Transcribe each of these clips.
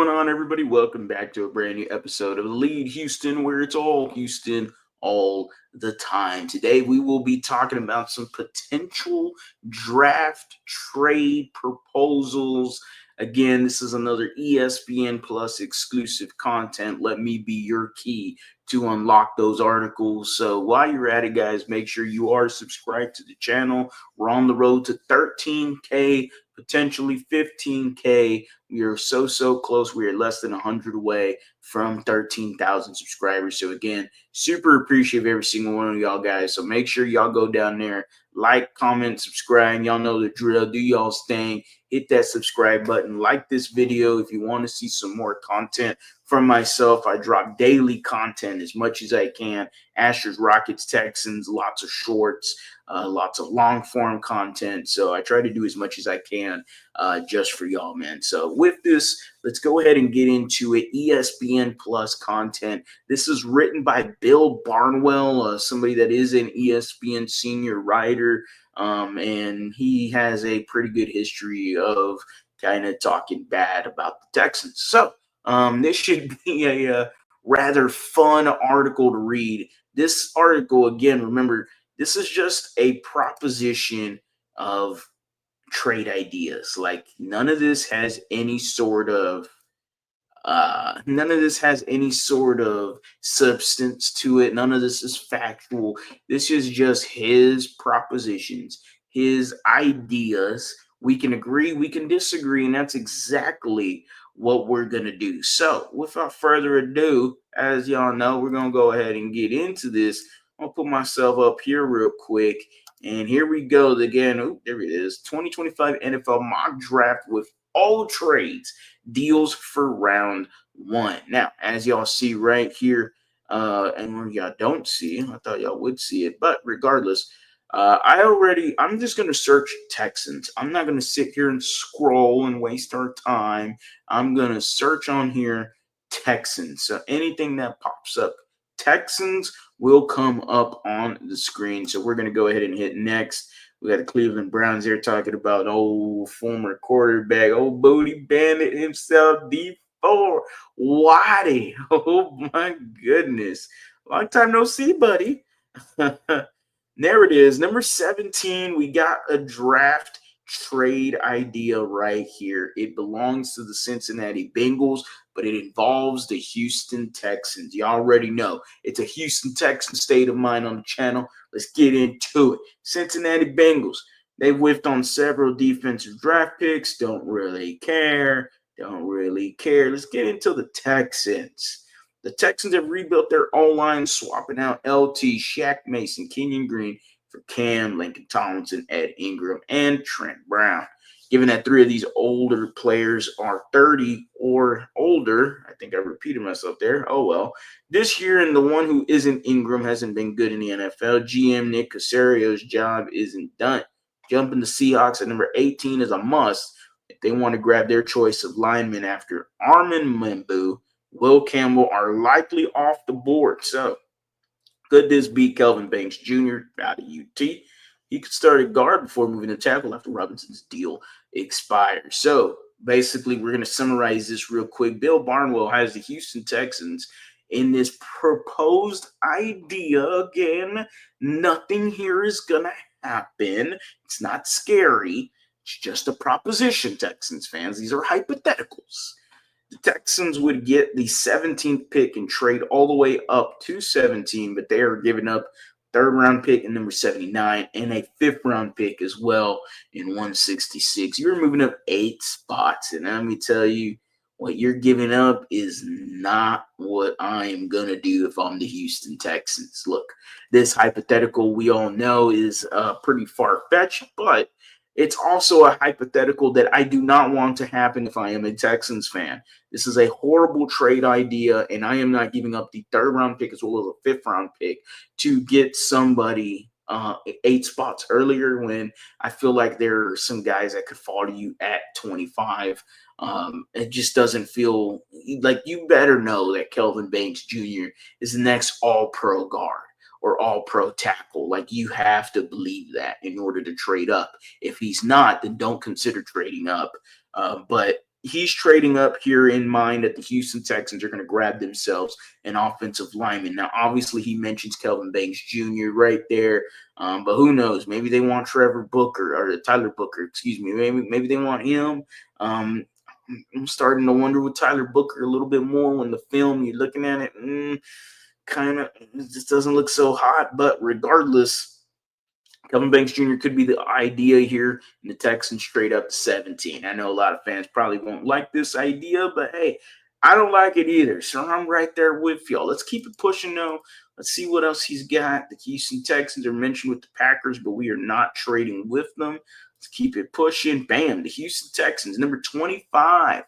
going on, everybody? Welcome back to a brand new episode of Lead Houston, where it's all Houston all the time. Today, we will be talking about some potential draft trade proposals. Again, this is another ESPN Plus exclusive content. Let me be your key to unlock those articles. So while you're at it, guys, make sure you are subscribed to the channel. We're on the road to 13K, potentially 15K. We are so close. We are less than 100 away from 13,000 subscribers. So again, super appreciate every single one of y'all guys. So make sure y'all go down there, like, comment, subscribe. Y'all know the drill. Do y'all's thing. Hit that subscribe button. Like this video if you want to see some more content from myself. I drop daily content as much as I can. Astros, Rockets, Texans, lots of shorts, lots of long form content. So I try to do as much as I can just for y'all, man. So with this, let's go ahead and get into it. ESPN Plus content. This is written by Bill Barnwell, somebody that is an ESPN senior writer, and he has a pretty good history of kind of talking bad about the Texans. So this should be a rather fun article to read. This article, again, remember, this is just a proposition of trade ideas. Like none of this has any sort of substance to it. None of this is factual. This is just his propositions, his ideas. We can agree, we can disagree, and that's exactly what we're gonna do. So without further ado, as y'all know, we're gonna go ahead and get into this. I'll put myself up here real quick. And here we go again. Oh, there it is. 2025 NFL mock draft with all trades, deals for round one. Now, as y'all see right here, and when y'all don't see, I thought y'all would see it, but regardless, I'm just going to search Texans. I'm not going to sit here and scroll and waste our time. I'm going to search on here Texans. So anything that pops up, Texans will come up on the screen. So we're going to go ahead and hit next. We got the Cleveland Browns here talking about former quarterback, old booty bandit himself, D4 Waddy. Oh my goodness. Long time no see, buddy. There it is. Number 17. We got a draft trade idea right here. It belongs to the Cincinnati Bengals, but it involves the Houston Texans. You already know it's a Houston Texans state of mind on the channel. Let's get into it. Cincinnati Bengals. They whiffed on several defensive draft picks. Don't really care. Let's get into the Texans. The Texans have rebuilt their O-line, swapping out LT, Shaq Mason, Kenyon Green for Cam, Lincoln Tomlinson, Ed Ingram, and Trent Brown. Given that three of these older players are 30 or older, I think I repeated myself there. Oh, well. This year, and the one who isn't Ingram hasn't been good in the NFL. GM Nick Casario's job isn't done. Jumping the Seahawks at number 18 is a must if they want to grab their choice of linemen after Armin Membu, Will Campbell are likely off the board. So, could this be Kelvin Banks Jr. out of UT? He could start at guard before moving to tackle after Robinson's deal expires. So, basically, we're going to summarize this real quick. Bill Barnwell has the Houston Texans in this proposed idea. Again, nothing here is going to happen. It's not scary. It's just a proposition, Texans fans. These are hypotheticals. The Texans would get the 17th pick and trade all the way up to 17, but they are giving up third round pick in number 79 and a fifth round pick as well in 166. You're moving up 8 spots, and let me tell you, what you're giving up is not what I am going to do if I'm the Houston Texans. Look, this hypothetical we all know is pretty far-fetched, but it's also a hypothetical that I do not want to happen if I am a Texans fan. This is a horrible trade idea, and I am not giving up the third round pick as well as a fifth round pick to get somebody 8 spots earlier when I feel like there are some guys that could fall to you at 25. It just doesn't feel like you better know that Kelvin Banks Jr. is the next all-pro guard or all-pro tackle. Like, you have to believe that in order to trade up. If he's not, then don't consider trading up. But he's trading up here in mind that the Houston Texans are going to grab themselves an offensive lineman. Now, obviously, he mentions Kelvin Banks Jr. right there, but who knows? Maybe they want Trevor Booker or Tyler Booker, excuse me. Maybe they want him. Um, I'm starting to wonder with Tyler Booker a little bit more when the film you're looking at it, kind of just doesn't look so hot. But regardless, Kelvin Banks Jr. could be the idea here, and the Texans straight up to 17. I know a lot of fans probably won't like this idea, but hey, I don't like it either. So I'm right there with y'all. Let's keep it pushing, though. Let's see what else he's got. The Houston Texans are mentioned with the Packers, but we are not trading with them. Let's keep it pushing. Bam, the Houston Texans, number 25.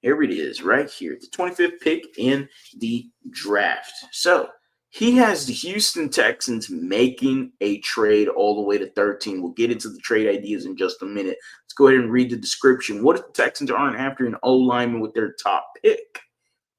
Here it is, right here, the 25th pick in the draft. So he has the Houston Texans making a trade all the way to 13. We'll get into the trade ideas in just a minute. Let's go ahead and read the description. What if the Texans aren't after an O lineman with their top pick?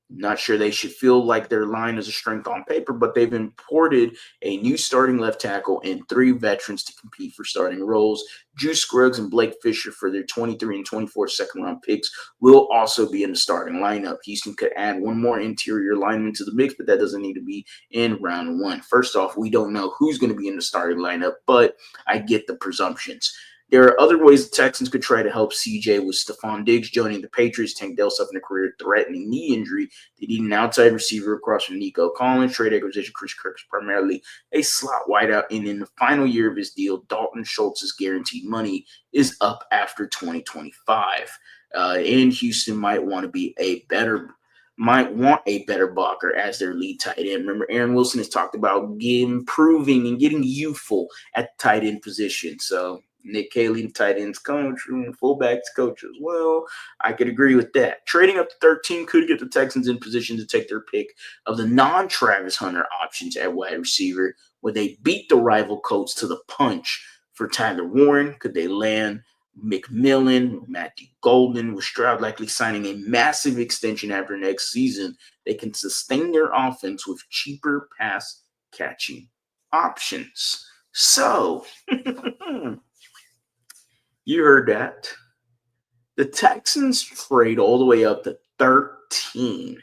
Not sure they should feel like their line is a strength on paper, but they've imported a new starting left tackle and 3 veterans to compete for starting roles. Juice Scruggs and Blake Fisher for their 23 and 24 second-round picks will also be in the starting lineup. Houston could add one more interior lineman to the mix, but that doesn't need to be in round 1. First off, we don't know who's going to be in the starting lineup, but I get the presumptions. There are other ways the Texans could try to help CJ with Stephon Diggs joining the Patriots. Tank Dell suffered a career-threatening knee injury. They need an outside receiver across from Nico Collins. Trade acquisition, Chris Kirk is primarily a slot wideout. And in the final year of his deal, Dalton Schultz's guaranteed money is up after 2025. And Houston might want a better blocker as their lead tight end. Remember, Aaron Wilson has talked about improving and getting youthful at the tight end position. So Nick Caley, the tight ends coach, and fullbacks coach as well. I could agree with that. Trading up to 13 could get the Texans in position to take their pick of the non-Travis Hunter options at wide receiver, where they beat the rival Colts to the punch for Tyler Warren. Could they land McMillan, Matthew Golden, with Stroud likely signing a massive extension after next season? They can sustain their offense with cheaper pass-catching options. So, you heard that. The Texans trade all the way up to 13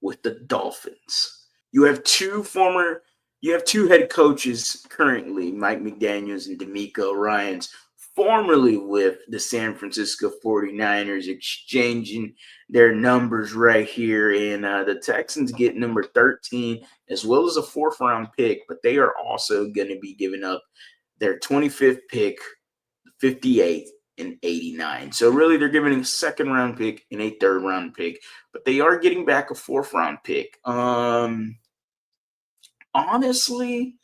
with the Dolphins. You have two head coaches currently, Mike McDaniels and DeMeco Ryans, formerly with the San Francisco 49ers, exchanging their numbers right here. And the Texans get number 13 as well as a 4th-round pick, but they are also going to be giving up their 25th pick, 58th, and 89. So really they're giving a 2nd-round pick and a 3rd-round pick, but they are getting back a 4th-round pick. Honestly,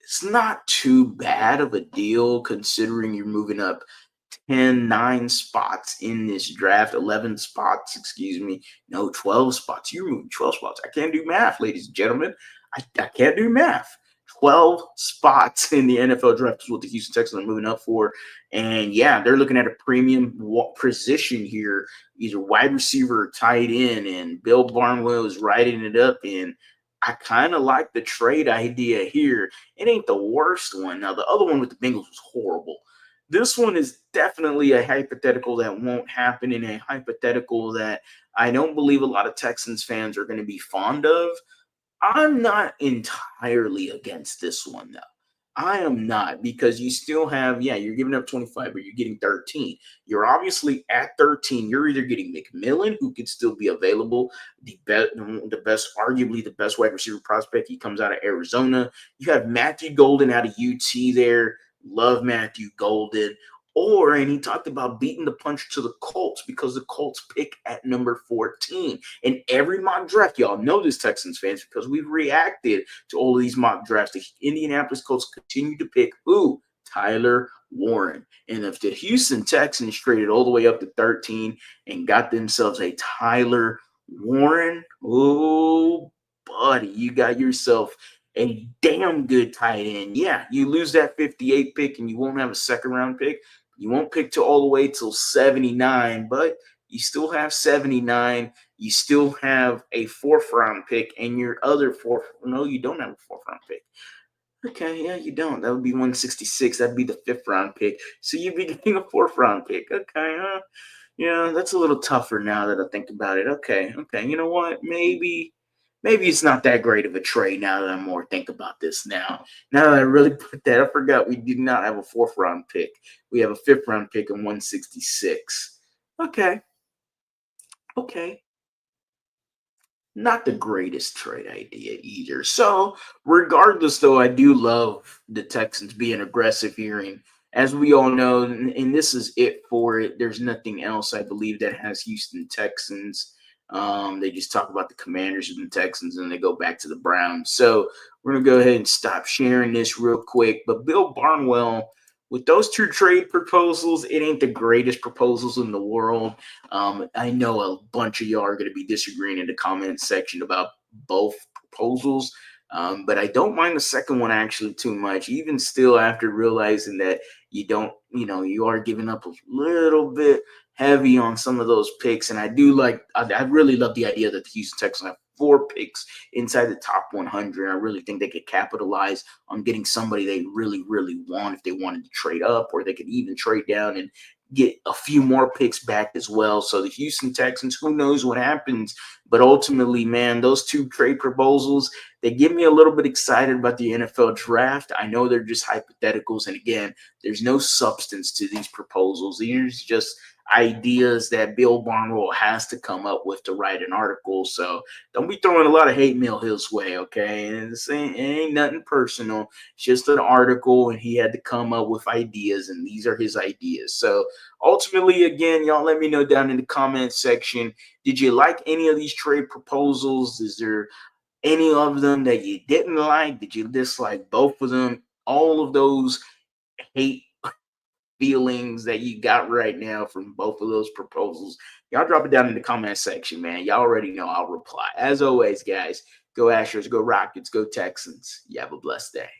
it's not too bad of a deal considering you're moving up 9 spots in this draft, 11 spots, excuse me. No, 12 spots. You're moving 12 spots. I can't do math, ladies and gentlemen. I can't do math. 12 spots in the NFL draft is what the Houston Texans are moving up for. And yeah, they're looking at a premium position here, either wide receiver or tight end. And Bill Barnwell is writing it up. And I kind of like the trade idea here. It ain't the worst one. Now, the other one with the Bengals was horrible. This one is definitely a hypothetical that won't happen, and a hypothetical that I don't believe a lot of Texans fans are going to be fond of. I'm not entirely against this one, though. I am not, because you still have, you're giving up 25, but you're getting 13. You're obviously at 13. You're either getting McMillan, who could still be available, arguably the best wide receiver prospect. He comes out of Arizona. You have Matthew Golden out of UT there. Love Matthew Golden. And he talked about beating the punch to the Colts because the Colts pick at number 14. And every mock draft, y'all know this, Texans fans, because we've reacted to all of these mock drafts. The Indianapolis Colts continue to pick who? Tyler Warren. And if the Houston Texans traded all the way up to 13 and got themselves a Tyler Warren, oh, buddy, you got yourself a damn good tight end. Yeah, you lose that 58 pick and you won't have a 2nd-round pick. You won't pick to all the way till 79, but you still have 79. You still have a 4th-round pick, and your other 4th. No, you don't have a 4th-round pick. Okay, yeah, you don't. That would be 166. That'd be the 5th-round pick. So you'd be getting a 4th-round pick. Okay, huh? Yeah, that's a little tougher now that I think about it. Okay, okay. You know what? Maybe it's not that great of a trade now that I more think about this now. Now that I really put that, I forgot we did not have a fourth round pick. We have a fifth round pick in 166. Okay, okay. Not the greatest trade idea either. So, regardless, though, I do love the Texans being aggressive here. And as we all know, and this is it for it, there's nothing else I believe that has Houston Texans. They just talk about the Commanders and the Texans and they go back to the Browns. So, we're going to go ahead and stop sharing this real quick. But Bill Barnwell, with those two trade proposals, it ain't the greatest proposals in the world. I know a bunch of y'all are going to be disagreeing in the comment section about both proposals, but I don't mind the second one actually too much. Even still, after realizing that you are giving up a little bit heavy on some of those picks, and I really love the idea that the Houston Texans have four picks inside the top 100. I really think they could capitalize on getting somebody they really, really want if they wanted to trade up, or they could even trade down and get a few more picks back as well. So the Houston Texans, who knows what happens? But ultimately, man, those two trade proposals, they get me a little bit excited about the NFL draft. I know they're just hypotheticals. And again, there's no substance to these proposals. These are just ideas that Bill Barnwell has to come up with to write an article. So don't be throwing a lot of hate mail his way, okay? And it ain't nothing personal. It's just an article, and he had to come up with ideas, and these are his ideas. So ultimately, again, y'all let me know down in the comment section. Did you like any of these trade proposals? Is there any of them that you didn't like? Did you dislike both of them? All of those hate feelings that you got right now from both of those proposals, y'all drop it down in the comment section, man. Y'all already know I'll reply. As always, guys, go Astros, go Rockets, go Texans. You have a blessed day.